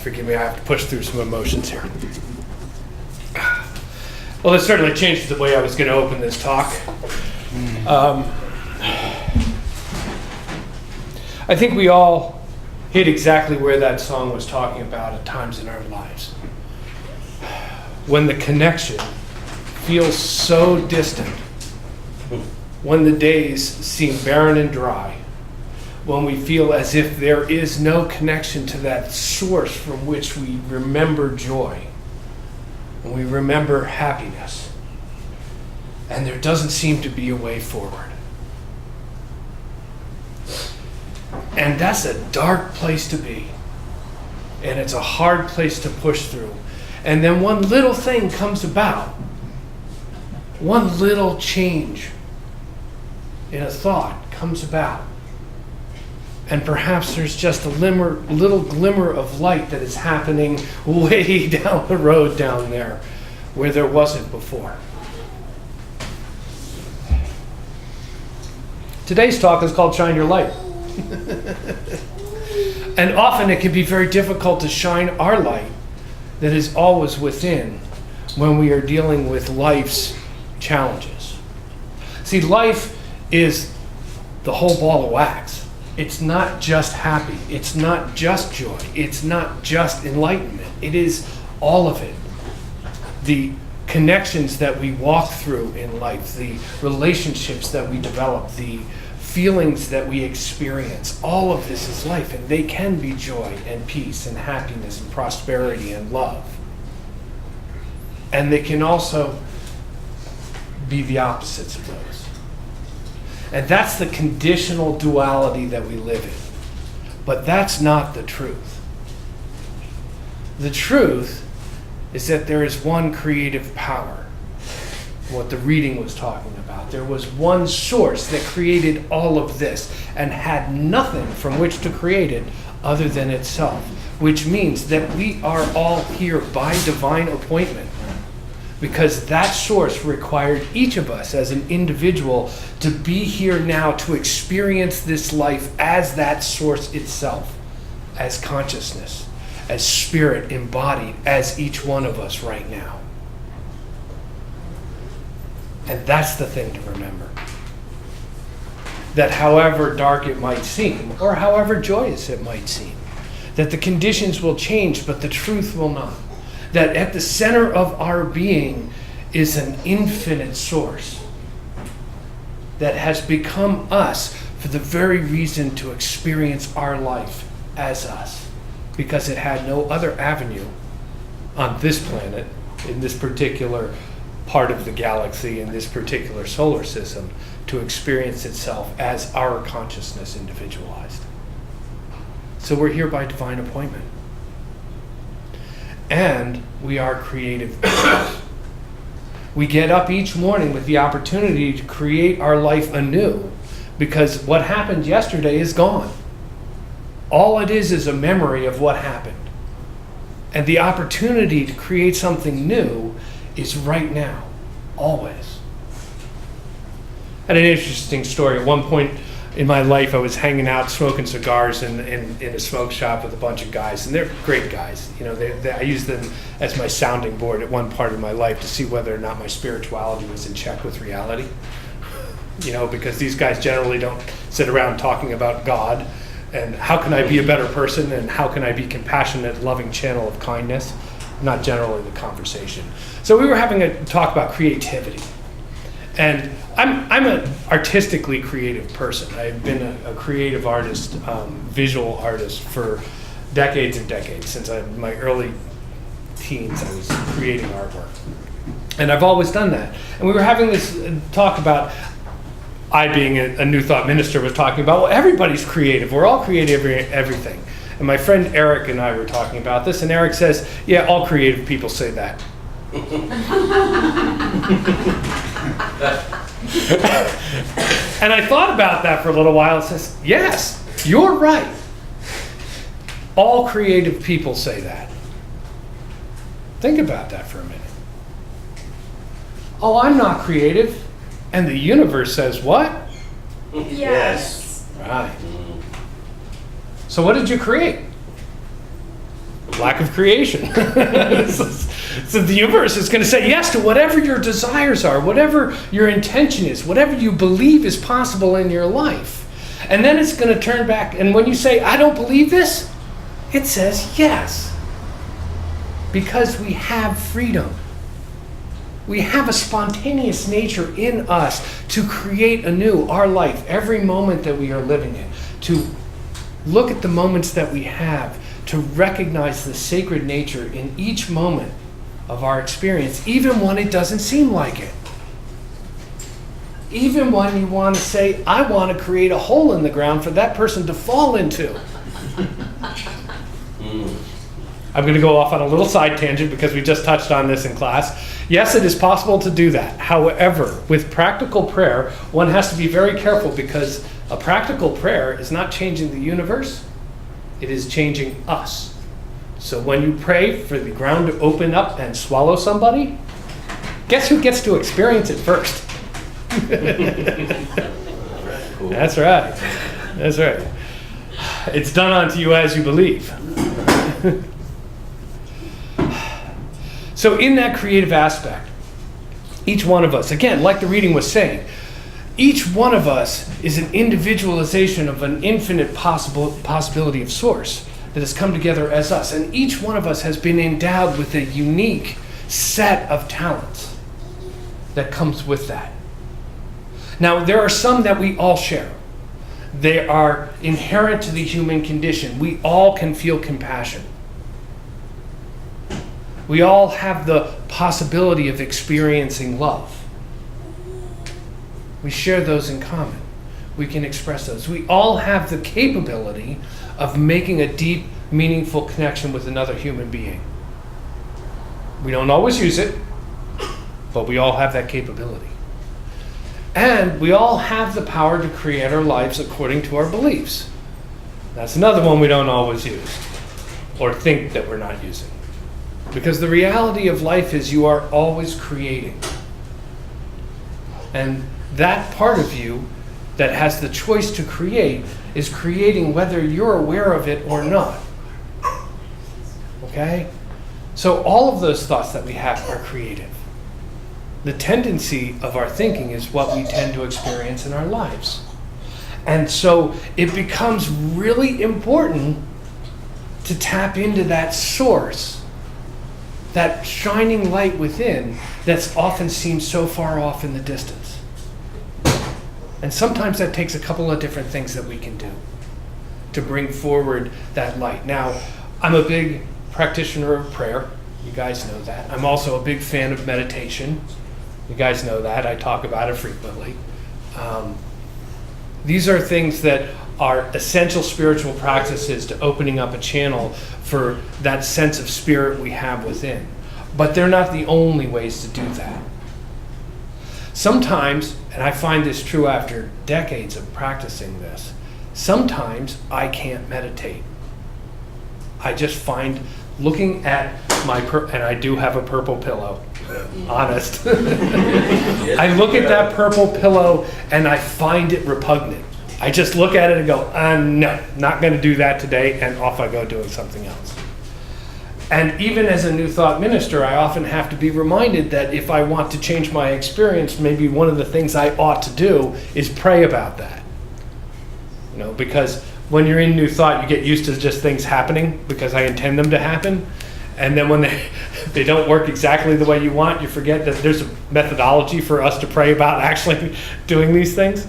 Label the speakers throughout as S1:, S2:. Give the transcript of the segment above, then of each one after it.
S1: Forgive me, I have to push through some emotions here. Well, this certainly changed the way I was going to open this talk. I think we all hit exactly where that song was talking about at times in our lives. When the connection feels so distant, when the days seem barren and dry, when we feel as if there is no connection to that source from which we remember joy, when we remember happiness, and there doesn't seem to be a way forward. And that's a dark place to be. And it's a hard place to push through. And then one little thing comes about. One little change in a thought comes about. And perhaps there's just a little glimmer of light that is happening way down the road down there where there wasn't before. Today's talk is called Shine Your Light. And often it can be very difficult to shine our light that is always within when we are dealing with life's challenges. See, life is the whole ball of wax. It's not just happy. It's not just joy. It's not just enlightenment. It is all of it. The connections that we walk through in life, the relationships that we develop, the feelings that we experience, all of this is life, and they can be joy and peace and happiness and prosperity and love. And they can also be the opposites of those. And that's the conditional duality that we live in. But that's not the truth. The truth is that there is one creative power, what the reading was talking about. There was one source that created all of this and had nothing from which to create it other than itself, which means that we are all here by divine appointment, because that source required each of us as an individual to be here now to experience this life as that source itself, as consciousness, as spirit embodied as each one of us right now. And that's the thing to remember. That however dark it might seem, or however joyous it might seem, that the conditions will change, but the truth will not. That at the center of our being is an infinite source that has become us for the very reason to experience our life as us, because it had no other avenue on this planet, in this particular part of the galaxy, in this particular solar system, to experience itself as our consciousness individualized. So we're here by divine appointment. And we are creative beings. We get up each morning with the opportunity to create our life anew, because what happened yesterday is gone. All it is a memory of what happened. And the opportunity to create something new is right now, always. I had an interesting story. At one point in my life, I was hanging out smoking cigars in a smoke shop with a bunch of guys, and they're great guys. You know, I used them as my sounding board at one part of my life to see whether or not my spirituality was in check with reality. You know, because these guys generally don't sit around talking about God and how can I be a better person and how can I be compassionate, loving channel of kindness. Not generally the conversation. So we were having a talk about creativity. And I'm an artistically creative person. I've been a creative artist, visual artist for decades and decades. Since my early teens, I was creating artwork. And I've always done that. And we were having this talk about, I being a New Thought minister was talking about, well, everybody's creative. We're all creative, everything. And my friend Eric and I were talking about this, and Eric says, yeah, all creative people say that. And I thought about that for a little while and says, yes, you're right. All creative people say that. Think about that for a minute. Oh, I'm not creative. And the universe says what?
S2: Yes.
S1: Right. So what did you create? lack of creation. So the universe is going to say yes to whatever your desires are, whatever your intention is, whatever you believe is possible in your life. And then it's going to turn back, and when you say, I don't believe this, it says yes. Because we have freedom. We have a spontaneous nature in us to create anew our life, every moment that we are living in, to look at the moments that we have, to recognize the sacred nature in each moment of our experience, even when it doesn't seem like it. Even when you want to say, I want to create a hole in the ground for that person to fall into. I'm going to go off on a little side tangent because we just touched on this in class. Yes, it is possible to do that. However, with practical prayer, one has to be very careful because a practical prayer is not changing the universe, it is changing us. So when you pray for the ground to open up and swallow somebody, guess who gets to experience it first? That's right. That's right. It's done unto you as you believe. So in that creative aspect, each one of us, again, like the reading was saying, each one of us is an individualization of an infinite possibility of source that has come together as us. And each one of us has been endowed with a unique set of talents that comes with that. Now, there are some that we all share. They are inherent to the human condition. We all can feel compassion. We all have the possibility of experiencing love. We share those in common. We can express those. We all have the capability of making a deep, meaningful connection with another human being. We don't always use it, but we all have that capability. And we all have the power to create our lives according to our beliefs. That's another one we don't always use, or think that we're not using. Because the reality of life is you are always creating. And that part of you that has the choice to create is creating whether you're aware of it or not. Okay? So all of those thoughts that we have are creative. The tendency of our thinking is what we tend to experience in our lives. And so it becomes really important to tap into that source, that shining light within that's often seems so far off in the distance. And sometimes that takes a couple of different things that we can do to bring forward that light. Now, I'm a big practitioner of prayer. You guys know that. I'm also a big fan of meditation. You guys know that. I talk about it frequently. These are things that are essential spiritual practices to opening up a channel for that sense of spirit we have within. But they're not the only ways to do that. Sometimes, and I find this true after decades of practicing this, sometimes I can't meditate. I just find looking at my, and I do have a purple pillow, honest. I look at that purple pillow and I find it repugnant. I just look at it and go, no, not going to do that today, and off I go doing something else. And even as a New Thought minister, I often have to be reminded that if I want to change my experience, maybe one of the things I ought to do is pray about that. You know, because when you're in New Thought, you get used to just things happening because I intend them to happen. And then when they don't work exactly the way you want, you forget that there's a methodology for us to pray about actually doing these things.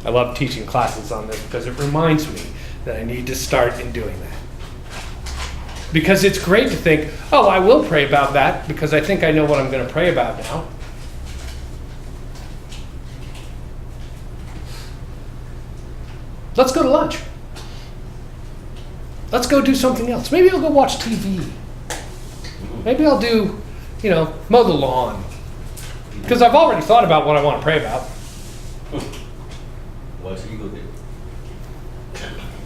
S1: I love teaching classes on this because it reminds me that I need to start in doing that. Because it's great to think, oh, I will pray about that because I think I know what I'm going to pray about now. Let's go to lunch. Let's go do something else. Maybe I'll go watch TV. Maybe I'll do, mow the lawn. Because I've already thought about what I want to pray about.
S2: What's ego do?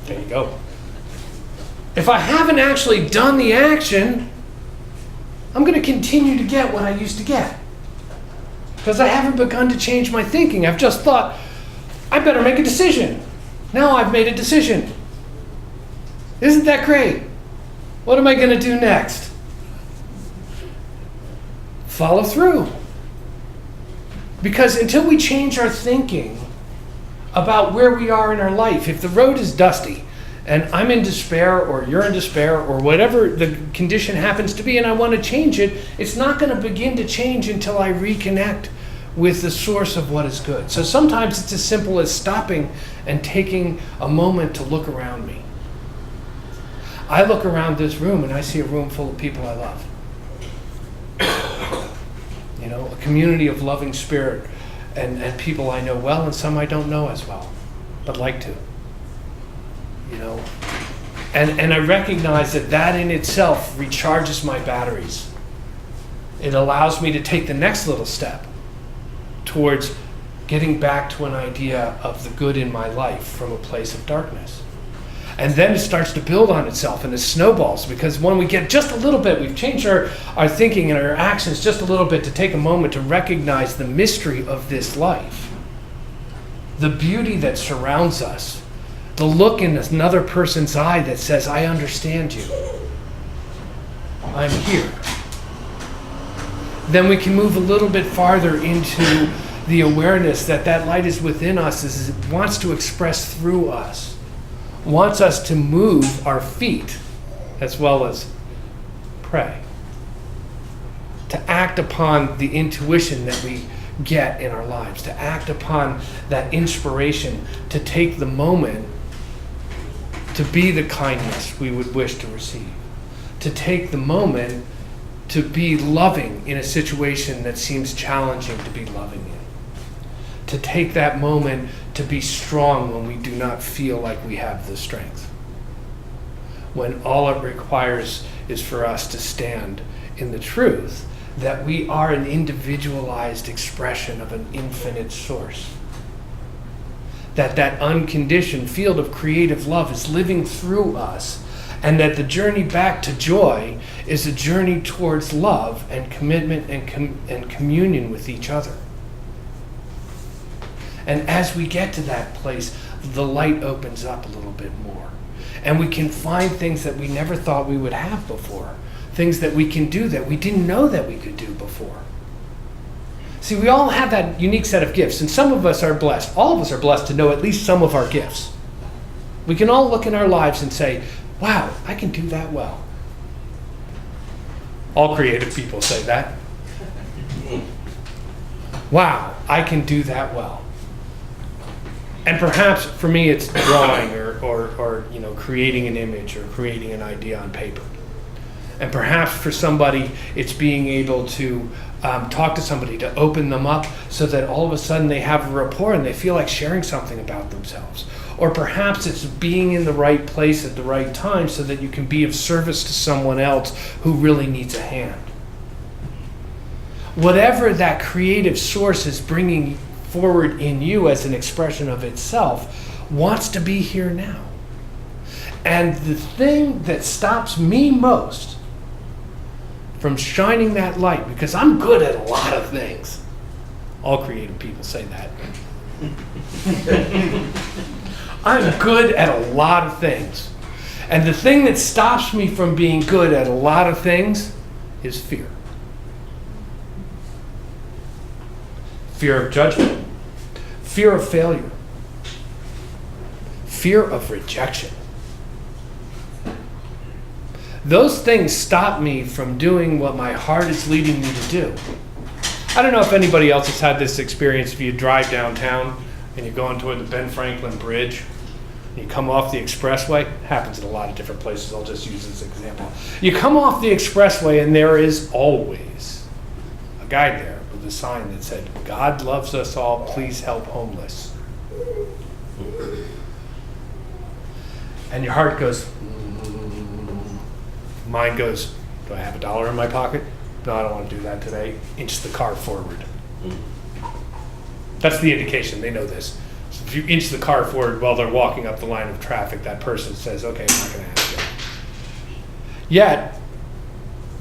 S1: There you go. If I haven't actually done the action, I'm going to continue to get what I used to get. Because I haven't begun to change my thinking. I've just thought, I better make a decision. Now I've made a decision. Isn't that great? What am I going to do next? Follow through. Because until we change our thinking about where we are in our life, if the road is dusty and I'm in despair or you're in despair or whatever the condition happens to be and I want to change it, it's not going to begin to change until I reconnect with the source of what is good. So sometimes it's as simple as stopping and taking a moment to look around me. I look around this room and I see a room full of people I love. You know, a community of loving spirit and people I know well and some I don't know as well, but like to. You know, and I recognize that in itself recharges my batteries. It allows me to take the next little step towards getting back to an idea of the good in my life from a place of darkness. And then it starts to build on itself and it snowballs, because when we get just a little bit, we've changed our thinking and our actions just a little bit to take a moment to recognize the mystery of this life, the beauty that surrounds us, the look in another person's eye that says, I understand you. I'm here. Then we can move a little bit farther into the awareness that that light is within us, is it wants to express through us, wants us to move our feet as well as pray, to act upon the intuition that we get in our lives, to act upon that inspiration, to take the moment to be the kindness we would wish to receive, to take the moment to be loving in a situation that seems challenging to be loving in, to take that moment to be strong when we do not feel like we have the strength, when all it requires is for us to stand in the truth that we are an individualized expression of an infinite source, that unconditioned field of creative love is living through us, and that the journey back to joy is a journey towards love and commitment and communion with each other. And as we get to that place, the light opens up a little bit more. And we can find things that we never thought we would have before, things that we can do that we didn't know that we could do before. See, we all have that unique set of gifts, and some of us are blessed. All of us are blessed to know at least some of our gifts. We can all look in our lives and say, wow, I can do that well. All creative people say that. Wow, I can do that well. And perhaps for me it's drawing or creating an image or creating an idea on paper. And perhaps for somebody it's being able to talk to somebody, to open them up so that all of a sudden they have a rapport and they feel like sharing something about themselves. Or perhaps it's being in the right place at the right time so that you can be of service to someone else who really needs a hand. Whatever that creative source is bringing forward in you as an expression of itself wants to be here now. And the thing that stops me most from shining that light, because I'm good at a lot of things. All creative people say that. I'm good at a lot of things. And the thing that stops me from being good at a lot of things is fear. Fear of judgment. Fear of failure. Fear of rejection. Those things stop me from doing what my heart is leading me to do. I don't know if anybody else has had this experience. If you drive downtown and you're going toward the Ben Franklin Bridge, and you come off the expressway, it happens in a lot of different places, I'll just use this example. You come off the expressway and there is always a guy there with a sign that said, God loves us all, please help homeless. And your heart goes, mine goes, do I have $1 in my pocket? No, I don't want to do that today. Inch the car forward. That's the indication. They know this. So if you inch the car forward while they're walking up the line of traffic, that person says, okay, I'm not going to ask you. Yet,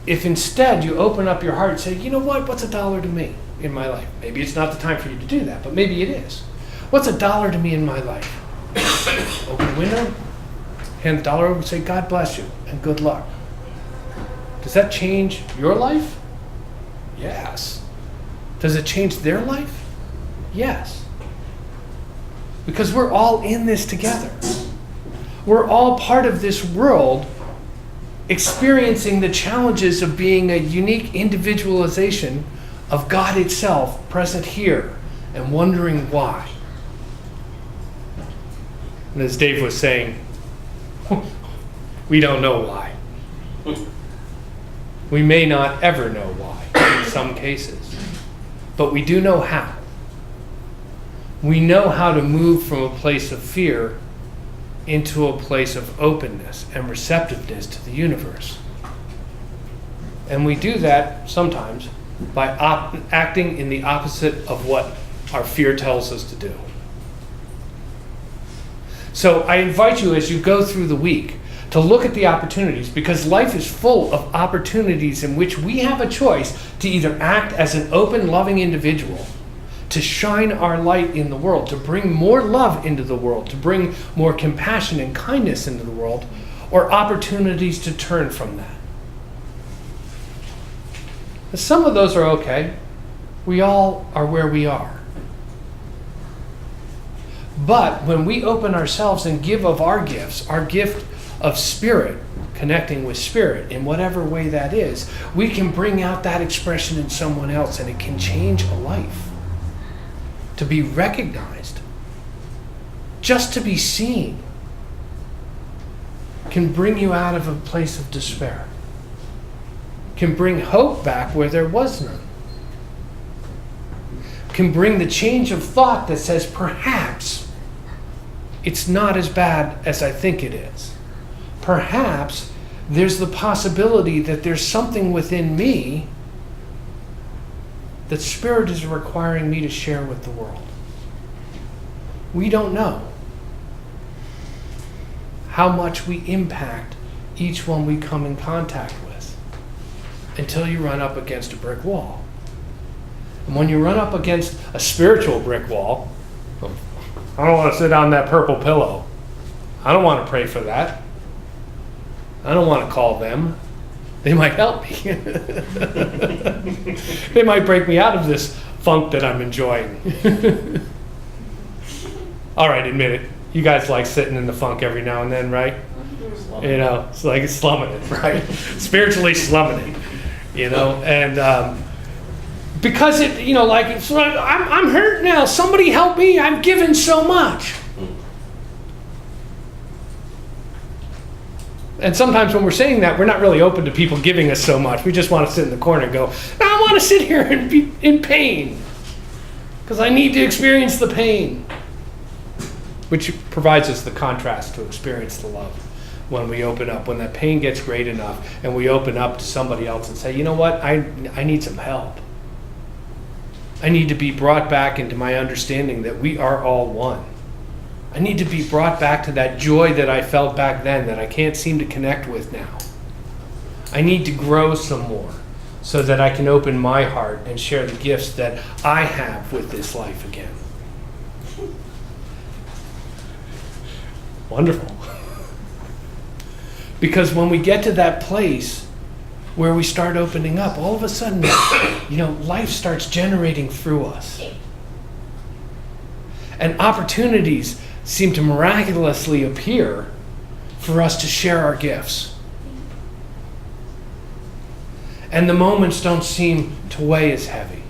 S1: if instead you open up your heart and say, you know what, what's $1 to me in my life? Maybe it's not the time for you to do that, but maybe it is. What's $1 to me in my life? Open the window, hand the $1 over and say, God bless you and good luck. Does that change your life? Yes. Does it change their life? Yes. Because we're all in this together. We're all part of this world experiencing the challenges of being a unique individualization of God itself present here and wondering why. And as Dave was saying, we don't know why. We may not ever know why in some cases, but we do know how. We know how to move from a place of fear into a place of openness and receptiveness to the universe. And we do that sometimes by acting in the opposite of what our fear tells us to do. So I invite you as you go through the week to look at the opportunities, because life is full of opportunities in which we have a choice to either act as an open, loving individual, to shine our light in the world, to bring more love into the world, to bring more compassion and kindness into the world, or opportunities to turn from that. Some of those are okay. We all are where we are. But when we open ourselves and give of our gifts, our gift of spirit, connecting with spirit in whatever way that is, we can bring out that expression in someone else, and it can change a life. To be recognized, just to be seen, can bring you out of a place of despair, can bring hope back where there was none, can bring the change of thought that says, perhaps it's not as bad as I think it is. Perhaps there's the possibility that there's something within me that Spirit is requiring me to share with the world. We don't know how much we impact each one we come in contact with until you run up against a brick wall. And when you run up against a spiritual brick wall, I don't want to sit on that purple pillow. I don't want to pray for that. I don't want to call them. They might help me. They might break me out of this funk that I'm enjoying. All right, admit it. You guys like sitting in the funk every now and then, right? You know, it's like slumming it, right? Spiritually slumming it, you know? And because it, you know, like, it's like I'm hurt now. Somebody help me. I've given so much. And sometimes when we're saying that, we're not really open to people giving us so much. We just want to sit in the corner and go, no, I want to sit here and be in pain because I need to experience the pain. Which provides us the contrast to experience the love. When we open up, when that pain gets great enough and we open up to somebody else and say, you know what, I need some help. I need to be brought back into my understanding that we are all one. I need to be brought back to that joy that I felt back then that I can't seem to connect with now. I need to grow some more so that I can open my heart and share the gifts that I have with this life again. Wonderful. Because when we get to that place where we start opening up, all of a sudden, you know, life starts generating through us. And opportunities seem to miraculously appear for us to share our gifts. And the moments don't seem to weigh as heavy.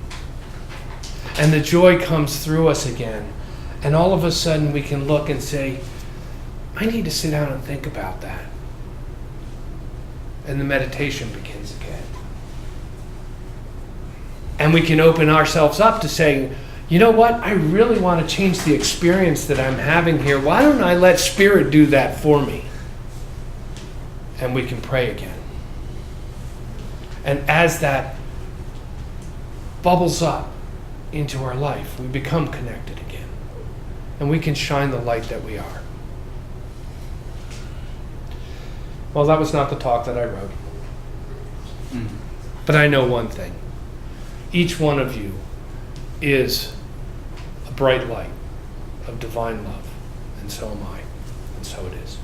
S1: And the joy comes through us again. And all of a sudden we can look and say, I need to sit down and think about that. And the meditation begins again. And we can open ourselves up to saying, you know what? I really want to change the experience that I'm having here. Why don't I let Spirit do that for me? And we can pray again. And as that bubbles up into our life, we become connected again. And we can shine the light that we are. Well, that was not the talk that I wrote. But I know one thing. Each one of you is a bright light of divine love. And so am I. And so it is.